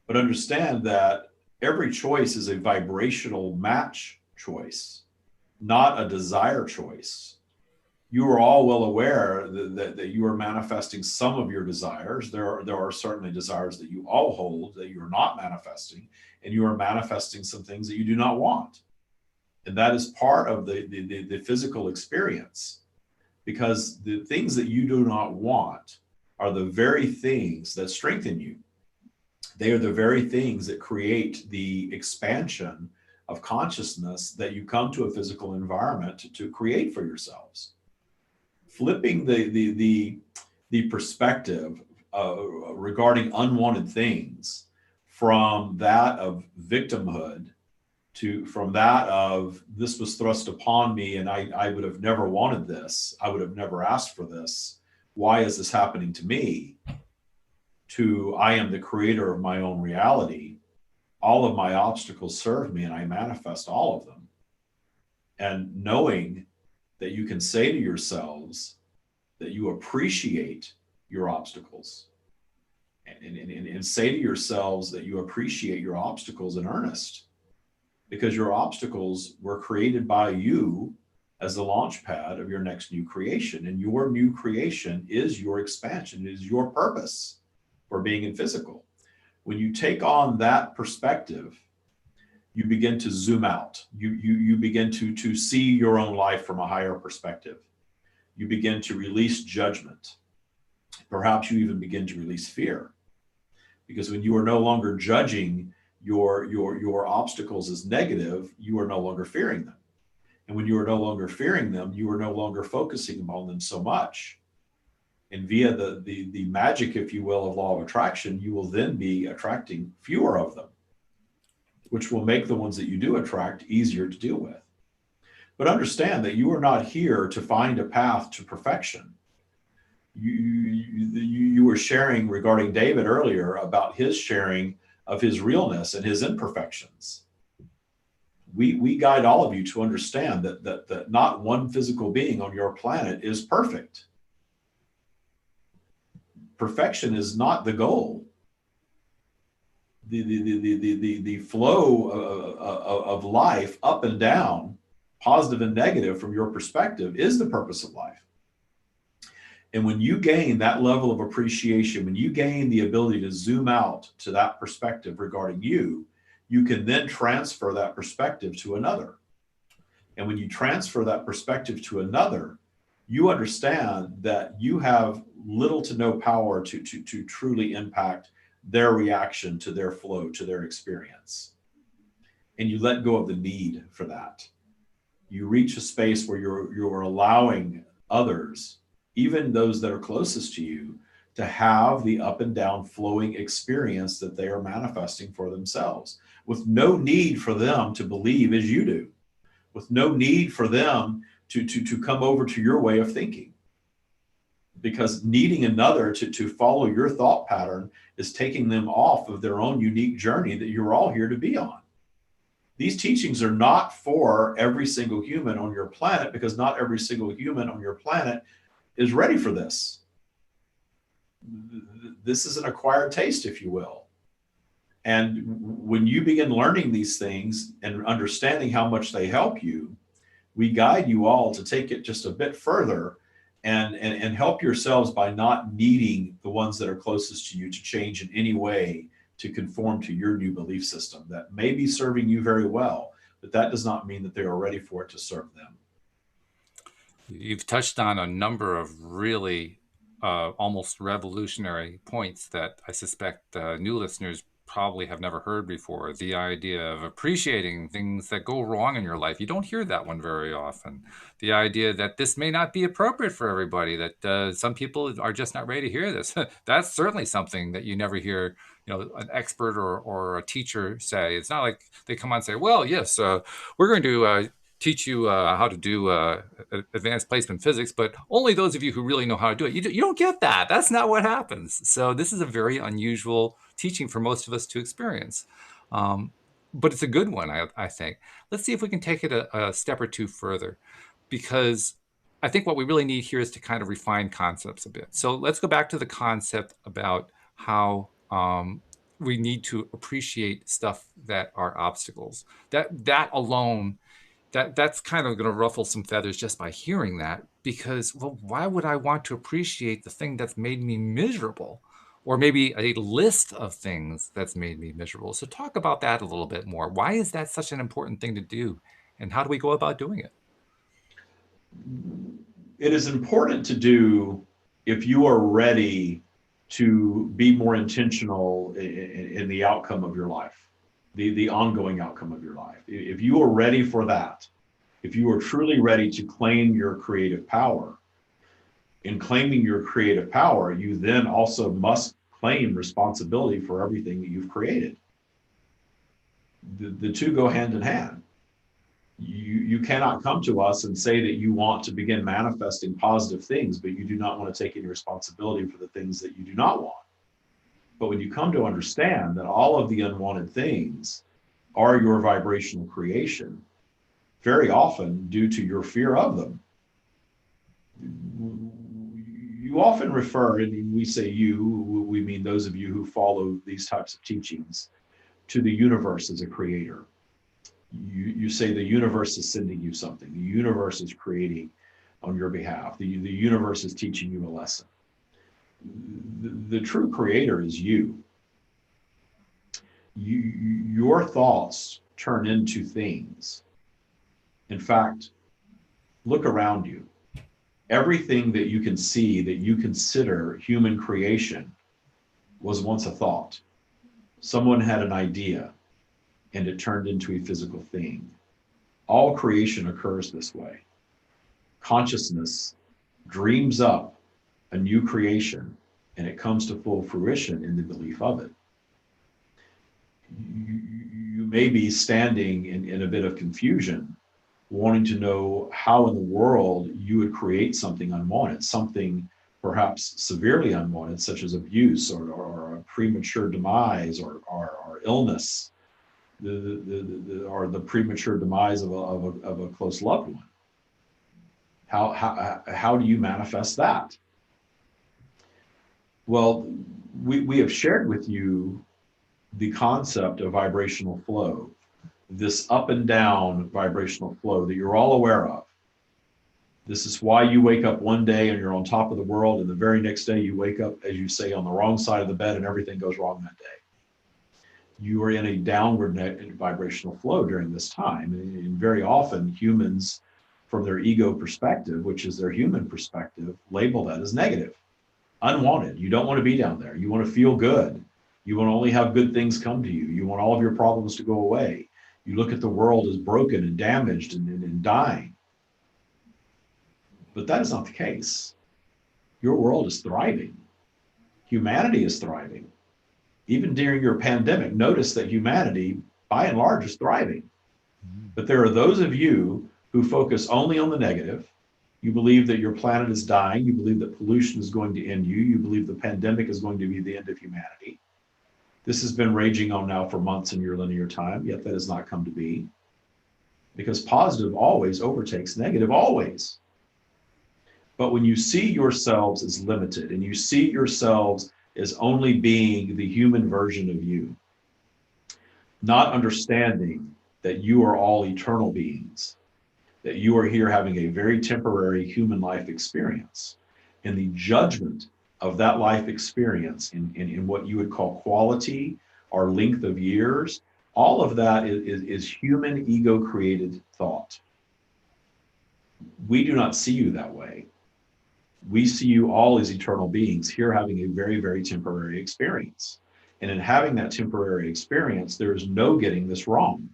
But understand that every choice is a vibrational match choice, not a desire choice. You are all well aware that you are manifesting some of your desires. There are certainly desires that you all hold that you're not manifesting, and you are manifesting some things that you do not want. And that is part of the physical experience, because the things that you do not want are the very things that strengthen you. They are the very things that create the expansion of consciousness that you come to a physical environment to create for yourselves. Flipping the perspective regarding unwanted things from that of victimhood from that of this was thrust upon me and I would have never wanted this, I would have never asked for this, why is this happening to me, to I am the creator of my own reality. All of my obstacles serve me and I manifest all of them. And knowing that you can say to yourselves that you appreciate your obstacles, and say to yourselves that you appreciate your obstacles in earnest, because your obstacles were created by you as the launch pad of your next new creation. And your new creation is your expansion, it is your purpose for being in physical. When you take on that perspective, you begin to zoom out. You begin to see your own life from a higher perspective. You begin to release judgment. Perhaps you even begin to release fear. Because when you are no longer judging your obstacles as negative, you are no longer fearing them. And when you are no longer fearing them, you are no longer focusing on them so much. And via the magic, if you will, of law of attraction, you will then be attracting fewer of them, which will make the ones that you do attract easier to deal with. But understand that you are not here to find a path to perfection. You were sharing regarding David earlier about his sharing of his realness and his imperfections. We guide all of you to understand that not one physical being on your planet is perfect. Perfection is not the goal. The flow of life up and down, positive and negative from your perspective, is the purpose of life. And when you gain that level of appreciation, when you gain the ability to zoom out to that perspective regarding you, you can then transfer that perspective to another. And when you transfer that perspective to another, you understand that you have little to no power to truly impact their reaction to their flow, to their experience. And you let go of the need for that. You reach a space where you're allowing others, even those that are closest to you, to have the up and down flowing experience that they are manifesting for themselves, with no need for them to believe as you do, with no need for them to come over to your way of thinking. Because needing another to follow your thought pattern is taking them off of their own unique journey that you're all here to be on. These teachings are not for every single human on your planet, because not every single human on your planet is ready for this. This is an acquired taste, if you will. And when you begin learning these things and understanding how much they help you, we guide you all to take it just a bit further and help yourselves by not needing the ones that are closest to you to change in any way to conform to your new belief system that may be serving you very well, but that does not mean that they are ready for it to serve them. You've touched on a number of really almost revolutionary points that I suspect new listeners probably have never heard before. The idea of appreciating things that go wrong in your life. You don't hear that one very often. The idea that this may not be appropriate for everybody, that some people are just not ready to hear this. That's certainly something that you never hear, an expert or a teacher say. It's not like they come on and say, well, yes, we're going to teach you how to do advanced placement physics, but only those of you who really know how to do it. You don't get that. That's not what happens. So this is a very unusual teaching for most of us to experience. But it's a good one, I think. Let's see if we can take it a step or two further, because I think what we really need here is to kind of refine concepts a bit. So let's go back to the concept about how we need to appreciate stuff that are obstacles. That alone, that's kind of going to ruffle some feathers just by hearing that, because, well, why would I want to appreciate the thing that's made me miserable, or maybe a list of things that's made me miserable? So talk about that a little bit more. Why is that such an important thing to do, and how do we go about doing it? It is important to do if you are ready to be more intentional in the outcome of your life, the ongoing outcome of your life. If you are ready for that, if you are truly ready to claim your creative power, in claiming your creative power, you then also must claim responsibility for everything that you've created. The two go hand in hand. You cannot come to us and say that you want to begin manifesting positive things, but you do not want to take any responsibility for the things that you do not want. But when you come to understand that all of the unwanted things are your vibrational creation, very often due to your fear of them, you often refer, and we say you, we mean those of you who follow these types of teachings, to the universe as a creator. You say the universe is sending you something. The universe is creating on your behalf. The universe is teaching you a lesson. The true creator is you. Your thoughts turn into things. In fact, look around you. Everything that you can see that you consider human creation was once a thought. Someone had an idea and it turned into a physical thing. All creation occurs this way. Consciousness dreams up a new creation and it comes to full fruition in the belief of it. You may be standing in a bit of confusion, wanting to know how in the world you would create something unwanted, something perhaps severely unwanted, such as abuse or a premature demise or illness, or the premature demise of a close loved one. How do you manifest that? Well, we have shared with you the concept of vibrational flow, this up and down vibrational flow that you're all aware of. This is why you wake up one day and you're on top of the world, and the very next day you wake up, as you say, on the wrong side of the bed and everything goes wrong that day. You are in a downward vibrational flow during this time. And very often humans, from their ego perspective, which is their human perspective, label that as negative, unwanted. You don't want to be down there. You want to feel good. You want to only have good things come to you. You want all of your problems to go away. You look at the world as broken and damaged and dying. But that is not the case. Your world is thriving. Humanity is thriving. Even during your pandemic, notice that humanity, by and large, is thriving. But there are those of you who focus only on the negative. You believe that your planet is dying. You believe that pollution is going to end you. You believe the pandemic is going to be the end of humanity. This has been raging on now for months in your linear time, yet that has not come to be. Because positive always overtakes negative, always. But when you see yourselves as limited and you see yourselves as only being the human version of you, not understanding that you are all eternal beings, that you are here having a very temporary human life experience, and the judgment of that life experience in what you would call quality or length of years, all of that is human ego created thought. We do not see you that way. We see you all as eternal beings here having a very, very temporary experience. And in having that temporary experience, there is no getting this wrong.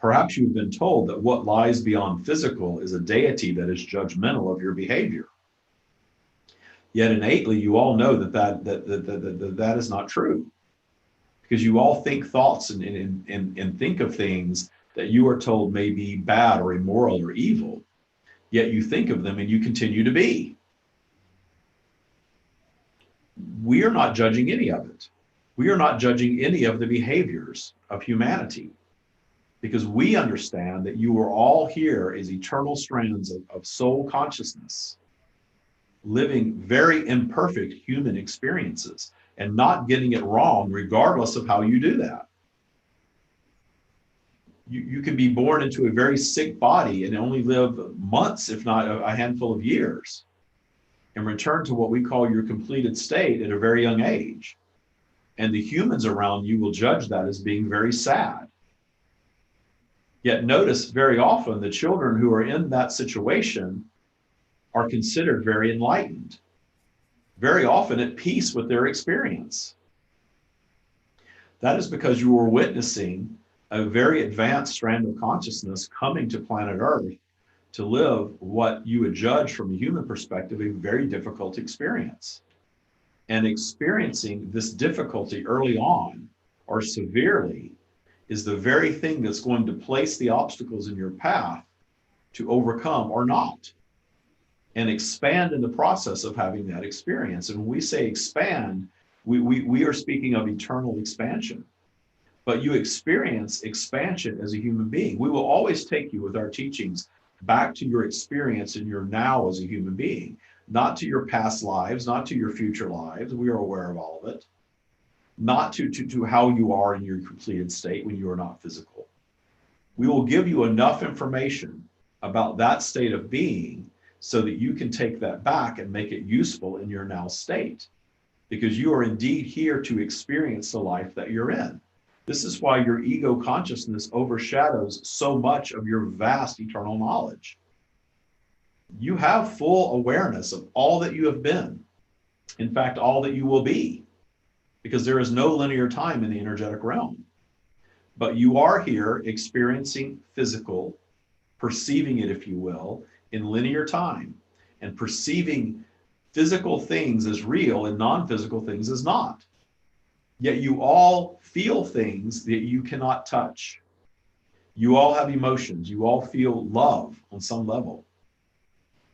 Perhaps you've been told that what lies beyond physical is a deity that is judgmental of your behavior. Yet innately, you all know that is not true. Because you all think thoughts and think of things that you are told may be bad or immoral or evil. Yet you think of them and you continue to be. We are not judging any of it. We are not judging any of the behaviors of humanity, because we understand that you are all here as eternal strands of soul consciousness, living very imperfect human experiences and not getting it wrong regardless of how you do that. You can be born into a very sick body and only live months, if not a handful of years, and return to what we call your completed state at a very young age. And the humans around you will judge that as being very sad. Yet notice very often the children who are in that situation are considered very enlightened, very often at peace with their experience. That is because you are witnessing a very advanced strand of consciousness coming to planet Earth to live what you would judge from a human perspective a very difficult experience. And experiencing this difficulty early on or severely is the very thing that's going to place the obstacles in your path to overcome or not, and expand in the process of having that experience. And when we say expand, we are speaking of eternal expansion. But you experience expansion as a human being. We will always take you with our teachings back to your experience in your now as a human being, not to your past lives, not to your future lives. We are aware of all of it. Not to how you are in your completed state when you are not physical. We will give you enough information about that state of being so that you can take that back and make it useful in your now state, because you are indeed here to experience the life that you're in. This is why your ego consciousness overshadows so much of your vast eternal knowledge. You have full awareness of all that you have been, in fact, all that you will be, because there is no linear time in the energetic realm. But you are here experiencing physical, perceiving it, if you will, in linear time, and perceiving physical things as real and non-physical things as not. Yet you all feel things that you cannot touch. You all have emotions. You all feel love on some level.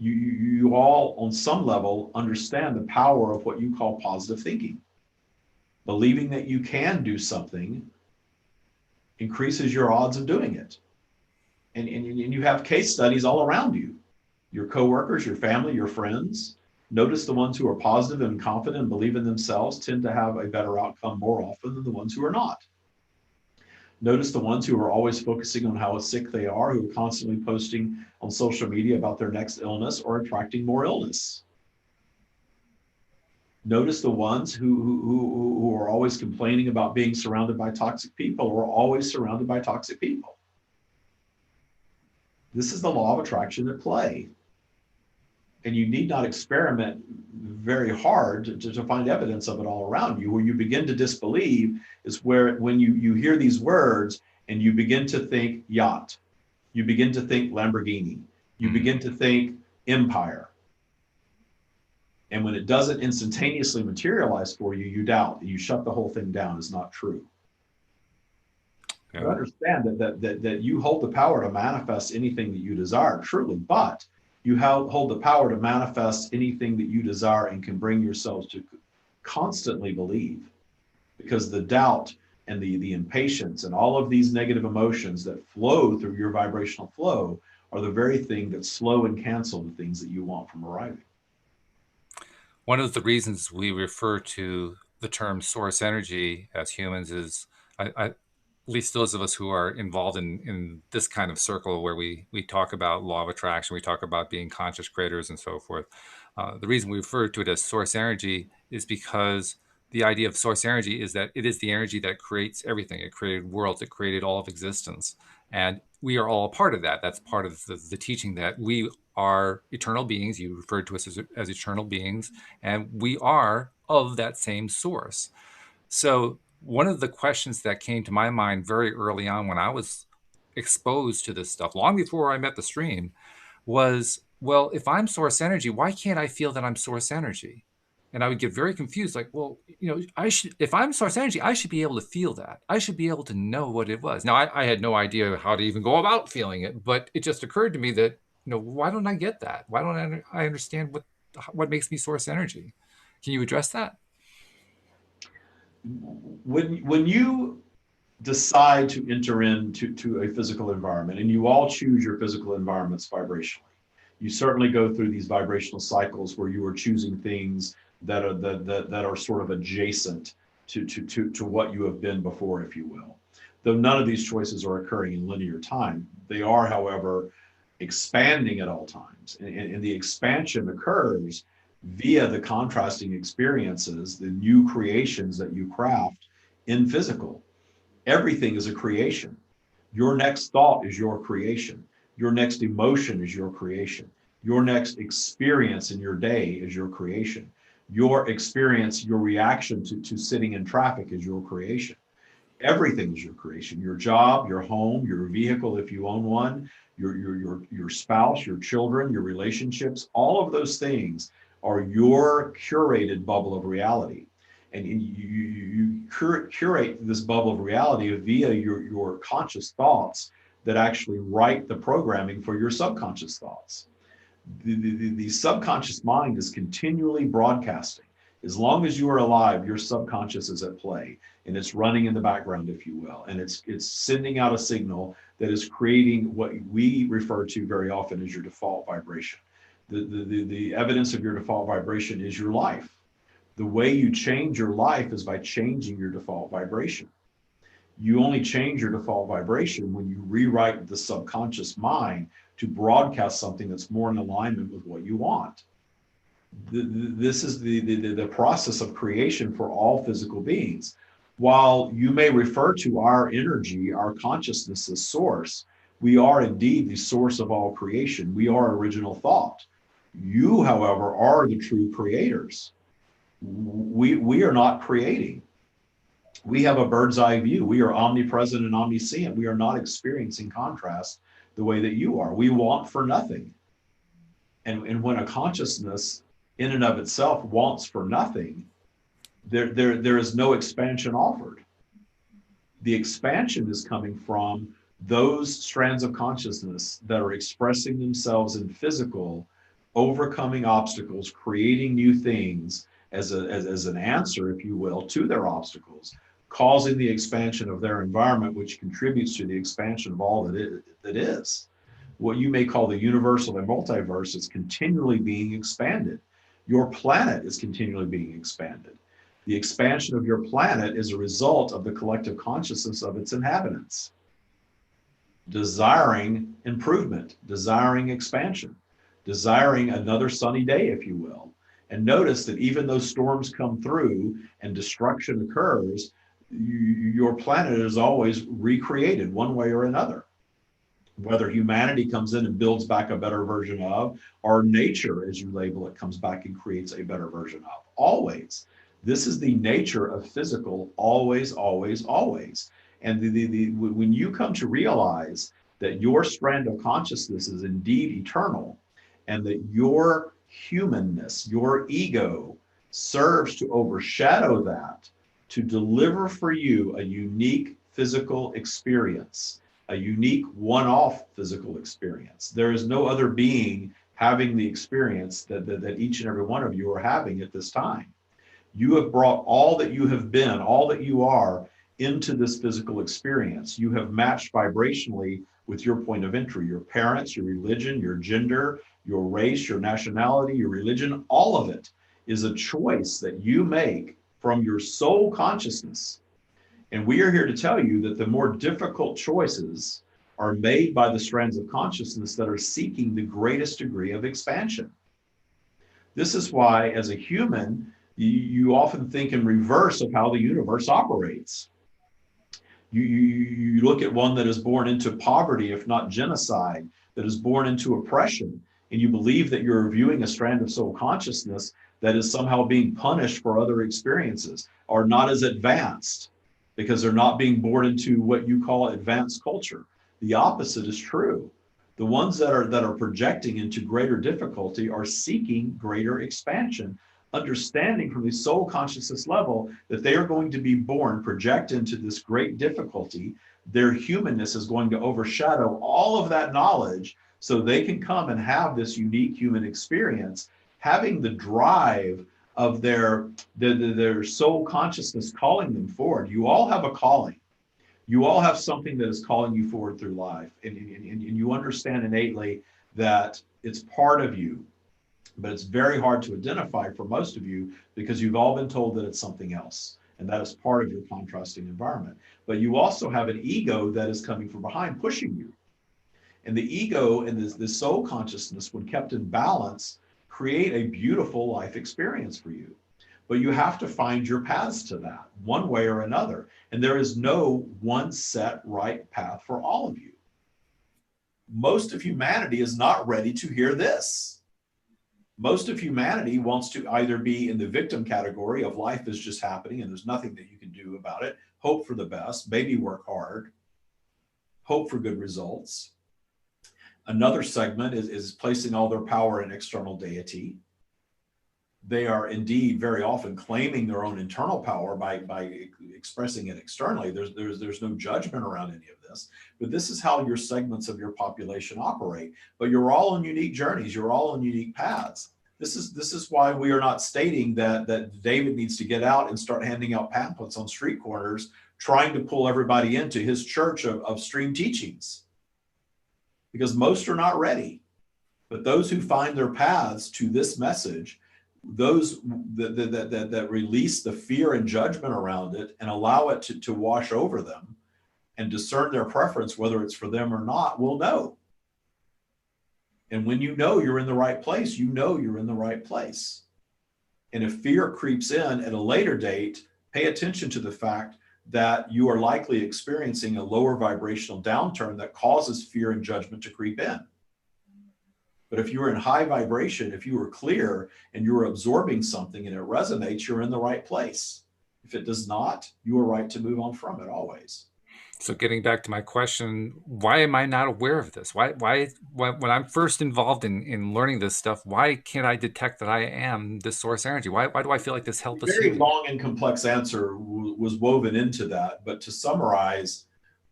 You all, on some level, understand the power of what you call positive thinking. Believing that you can do something increases your odds of doing it. And you have case studies all around you. Your coworkers, your family, your friends. Notice the ones who are positive and confident and believe in themselves tend to have a better outcome more often than the ones who are not. Notice the ones who are always focusing on how sick they are, who are constantly posting on social media about their next illness, or attracting more illness. Notice the ones who are always complaining about being surrounded by toxic people, or are always surrounded by toxic people. This is the law of attraction at play. And you need not experiment very hard to find evidence of it all around you. Where you begin to disbelieve is when you hear these words and you begin to think yacht, you begin to think Lamborghini, you begin to think empire. And when it doesn't instantaneously materialize for you, you doubt, and you shut the whole thing down as not true. Yeah. But understand that you hold the power to manifest anything that you desire, truly, but you hold the power to manifest anything that you desire and can bring yourselves to constantly believe, because the doubt and the impatience and all of these negative emotions that flow through your vibrational flow are the very thing that slow and cancel the things that you want from arriving. One of the reasons we refer to the term source energy as humans is, at least those of us who are involved in this kind of circle where we talk about law of attraction, we talk about being conscious creators and so forth. The reason we refer to it as source energy is because the idea of source energy is that it is the energy that creates everything. It created worlds, it created all of existence. And we are all a part of that. That's part of the teaching that we are eternal beings. You referred to us as eternal beings, and we are of that same source. So one of the questions that came to my mind very early on when I was exposed to this stuff, long before I met the stream, was, well, if I'm source energy, why can't I feel that I'm source energy? And I would get very confused, like, well, if I'm source energy, I should be able to feel that. I should be able to know what it was. Now, I had no idea how to even go about feeling it, but it just occurred to me that, why don't I get that? Why don't I understand what makes me source energy? Can you address that? When you decide to enter into a physical environment, and you all choose your physical environments vibrationally, you certainly go through these vibrational cycles where you are choosing things that are sort of adjacent to what you have been before, if you will. Though none of these choices are occurring in linear time, they are, however, expanding at all times. And the expansion occurs via the contrasting experiences, the new creations that you craft in physical. Everything is a creation. Your next thought is your creation. Your next emotion is your creation. Your next experience in your day is your creation. Your experience, your reaction to sitting in traffic is your creation. Everything is your creation. Your job, your home, your vehicle, if you own one, your spouse, your children, your relationships, all of those things are your curated bubble of reality. And you curate this bubble of reality via your conscious thoughts that actually write the programming for your subconscious thoughts. The subconscious mind is continually broadcasting. As long as you are alive, your subconscious is at play, and it's running in the background, if you will, and it's sending out a signal that is creating what we refer to very often as your default vibration. The evidence of your default vibration is your life. The way you change your life is by changing your default vibration. You only change your default vibration when you rewrite the subconscious mind to broadcast something that's more in alignment with what you want. This is the process of creation for all physical beings. While you may refer to our energy, our consciousness as source, we are indeed the source of all creation. We are original thought. You, however, are the true creators. We are not creating. We have a bird's eye view. We are omnipresent and omniscient. We are not experiencing contrast the way that you are. We want for nothing. And when a consciousness in and of itself wants for nothing, there is no expansion offered. The expansion is coming from those strands of consciousness that are expressing themselves in physical, overcoming obstacles, creating new things as an answer, if you will, to their obstacles, causing the expansion of their environment, which contributes to the expansion of all that is. What you may call the universe or the multiverse is continually being expanded. Your planet is continually being expanded. The expansion of your planet is a result of the collective consciousness of its inhabitants, desiring improvement, desiring expansion, desiring another sunny day, if you will. And notice that even though storms come through and destruction occurs, your planet is always recreated one way or another. Whether humanity comes in and builds back a better version of, or nature, as you label it, comes back and creates a better version of. Always. This is the nature of physical, always, always, always. And when you come to realize that your strand of consciousness is indeed eternal, and that your humanness, your ego, serves to overshadow that, to deliver for you a unique physical experience, a unique one-off physical experience. There is no other being having the experience that each and every one of you are having at this time. You have brought all that you have been, all that you are, into this physical experience. You have matched vibrationally with your point of entry, your parents, your religion, your gender, your race, your nationality, your religion. All of it is a choice that you make from your soul consciousness. And we are here to tell you that the more difficult choices are made by the strands of consciousness that are seeking the greatest degree of expansion. This is why, as a human, you often think in reverse of how the universe operates. You look at one that is born into poverty, if not genocide, that is born into oppression, and you believe that you're viewing a strand of soul consciousness that is somehow being punished for other experiences, or not as advanced, because they're not being born into what you call advanced culture. The opposite is true. The ones that are projecting into greater difficulty are seeking greater expansion, understanding from the soul consciousness level that they are going to be born, project into this great difficulty. Their humanness is going to overshadow all of that knowledge, so they can come and have this unique human experience, having the drive of their soul consciousness calling them forward. You all have a calling. You all have something that is calling you forward through life. And you understand innately that it's part of you, but it's very hard to identify for most of you because you've all been told that it's something else. And that is part of your contrasting environment. But you also have an ego that is coming from behind, pushing you. And the ego and the soul consciousness, when kept in balance, create a beautiful life experience for you. But you have to find your paths to that one way or another. And there is no one set right path for all of you. Most of humanity is not ready to hear this. Most of humanity wants to either be in the victim category of life is just happening and there's nothing that you can do about it, hope for the best, maybe work hard, hope for good results. Another segment is placing all their power in external deity. They are indeed very often claiming their own internal power by expressing it externally. There's no judgment around any of this, but this is how your segments of your population operate. But you're all on unique journeys. You're all on unique paths. This is why we are not stating that David needs to get out and start handing out pamphlets on street corners, trying to pull everybody into his church of stream teachings, because most are not ready. But those who find their paths to this message, those that release the fear and judgment around it and allow it to wash over them and discern their preference, whether it's for them or not, will know. And when you know you're in the right place, you know you're in the right place. And if fear creeps in at a later date, pay attention to the fact that you are likely experiencing a lower vibrational downturn that causes fear and judgment to creep in. But if you are in high vibration, if you are clear and you're absorbing something and it resonates, you're in the right place. If it does not, you are right to move on from it always. So getting back to my question, why am I not aware of this? Why when I'm first involved in learning this stuff, why can't I detect that I am this source energy? Why do I feel like this helpless? Very long and complex answer was woven into that. But to summarize,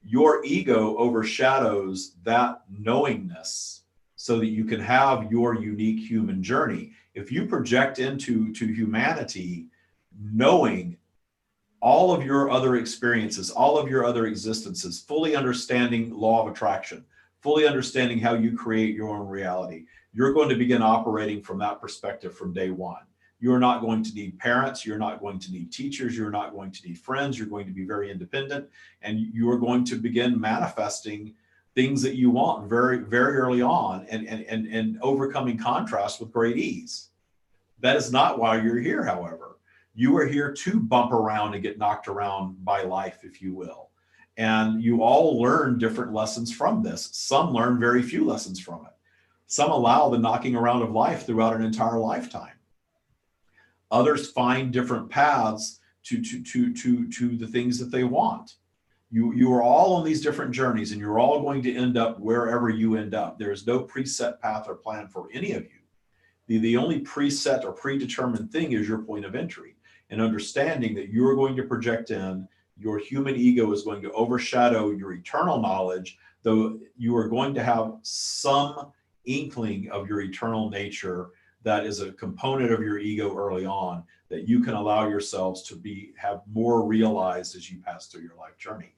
your ego overshadows that knowingness so that you can have your unique human journey. If you project into humanity knowing all of your other experiences, all of your other existences, fully understanding law of attraction, fully understanding how you create your own reality, you're going to begin operating from that perspective from day one. You're not going to need parents. You're not going to need teachers. You're not going to need friends. You're going to be very independent, and you are going to begin manifesting things that you want very, very early on and overcoming contrast with great ease. That is not why you're here, however. You are here to bump around and get knocked around by life, if you will. And you all learn different lessons from this. Some learn very few lessons from it. Some allow the knocking around of life throughout an entire lifetime. Others find different paths to the things that they want. You are all on these different journeys, and you're all going to end up wherever you end up. There is no preset path or plan for any of you. The only preset or predetermined thing is your point of entry, and understanding that you're going to project in, your human ego is going to overshadow your eternal knowledge, though you are going to have some inkling of your eternal nature that is a component of your ego early on, that you can allow yourselves to have more realized as you pass through your life journey.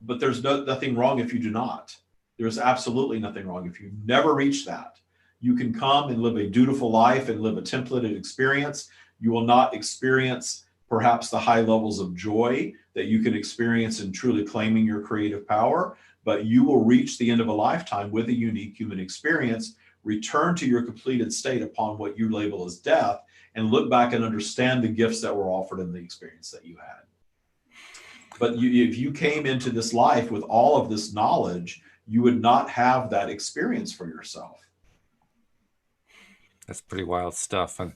But there's nothing wrong if you do not. There's absolutely nothing wrong if you never reach that. You can come and live a dutiful life and live a templated experience. You will not experience perhaps the high levels of joy that you can experience in truly claiming your creative power, but you will reach the end of a lifetime with a unique human experience, return to your completed state upon what you label as death, and look back and understand the gifts that were offered in the experience that you had. But if you came into this life with all of this knowledge, you would not have that experience for yourself. That's pretty wild stuff. And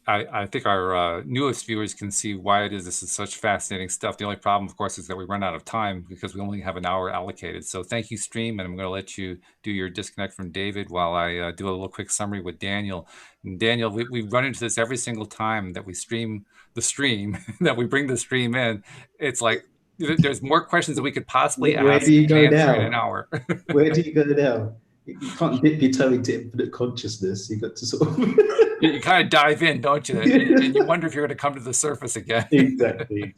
I think our newest viewers can see why it is this is such fascinating stuff. The only problem, of course, is that we run out of time because we only have an hour allocated. So thank you, Stream, and I'm going to let you do your disconnect from David while I do a little quick summary with Daniel. And Daniel, we run into this every single time that we stream the stream, that we bring the stream in. It's like there's more questions that we could possibly Where ask do you go and answer now? in an hour. Where do you go now? You can't dip your toe into infinite consciousness. You got to sort of you kind of dive in, don't you? And you wonder if you're going to come to the surface again. Exactly.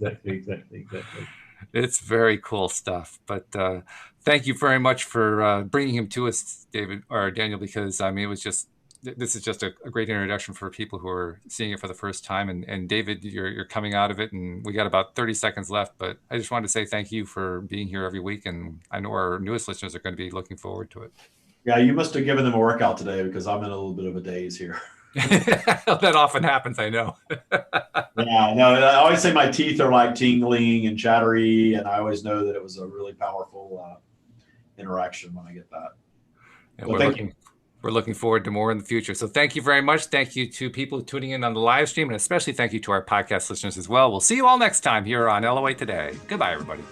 It's very cool stuff. But thank you very much for bringing him to us, David or Daniel, because I mean, this is just a great introduction for people who are seeing it for the first time. And David, you're coming out of it, and we got about 30 seconds left. But I just wanted to say thank you for being here every week, and I know our newest listeners are going to be looking forward to it. Yeah, you must have given them a workout today, because I'm in a little bit of a daze here. That often happens, I know. Yeah, no, I always say my teeth are like tingling and chattery, and I always know that it was a really powerful interaction when I get that. And we're looking forward to more in the future. So thank you very much. Thank you to people tuning in on the live stream, and especially thank you to our podcast listeners as well. We'll see you all next time here on LOA Today. Goodbye, everybody.